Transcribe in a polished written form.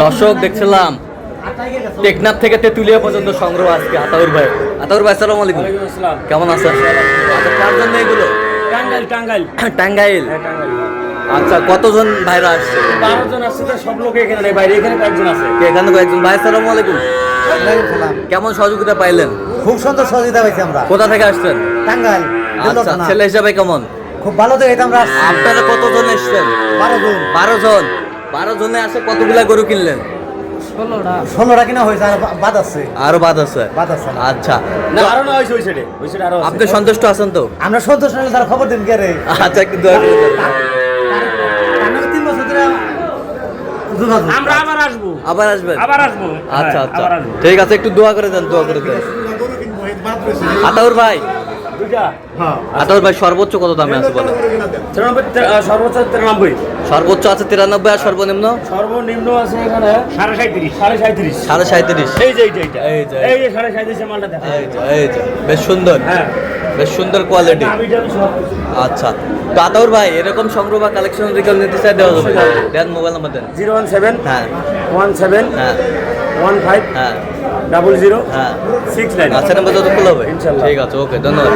দর্শক দেখছিলাম টেকনাফ থেকে তেতুলিয়া পর্যন্ত সংগ্রহ আজকে আতাউর ভাই। আতাউর ভাই আসসালামু আলাইকুম। কেমন আছেন? আচ্ছা, কার জন্য এগুলো? টাঙ্গাইল। আচ্ছা, কতজন ভাইরা আসছে? 12 জন আসছে, তো সব লোক এখানে নেই, বাইরে এখানে কয়েকজন আছে। এখানে কয়েকজন ভাই। আসসালামু আলাইকুম। কেমন সহযোগিতা পাইলেন? খুব সুন্দর সহযোগিতা পাইছি আমরা। কোথা থেকে আসছেন? টাঙ্গাইল। আচ্ছা, ছেলে হিসাবে কেমন? খুব ভালো তো এটা আমরা আসছি। আপনারা কতজন এসছেন? 12 জন। 12 জন। 12 জনে আসে কতগুলা গরু কিনলেন? 16টা কিনা হয়েছে, আর বাদ আছে। আরো বাদ আছে? বাদ আছে। আচ্ছা, না, আরো না হইছে, ওই সাইডে আরো আছে। আপনি সন্তুষ্ট আছেন তো? আমরা সন্তোষ হলে তার খবর দিন কে রে। আচ্ছা, একটু দয়া করে দেন। আমরা 3 বছর ধরে যোগাযোগ। আমরা আবার আসবো। আবার আসবেন? আচ্ছা হ্যাঁ, আচ্ছা, আবার আসবো। ঠিক আছে, একটু দোয়া করে দেন, দোয়া করে দেন। আতাউর ভাই, দুইটা। আতাউর ভাই সর্বোচ্চ কত দামে আছে বলেন? 93, সর্বোচ্চ 93, সর্বোচ্চ আছে 93 আর সর্বনিম্ন সর্বনিম্ন আছে এখানে 37.5। 37.5। এই যে এইটা, এই যে। এই যে 37.5 মালটা দেখা এই যে বেশ সুন্দর, হ্যাঁ, বেশ সুন্দর কোয়ালিটি। আমি জানি সব কিছু। আচ্ছা, তো আতাউর ভাই এরকম সংগ্রহ বা কালেকশন যদি কেউ নিতে চায় দেওয়া যাবে? দেন, মোবাইল নাম্বার দেন। 017 হ্যাঁ 17 হ্যাঁ 15 হ্যাঁ 00 হ্যাঁ 69। আচ্ছা, নাম্বার যত খুলে হবে। ইনশাআল্লাহ। ঠিক আছে, ওকে, ধন্যবাদ।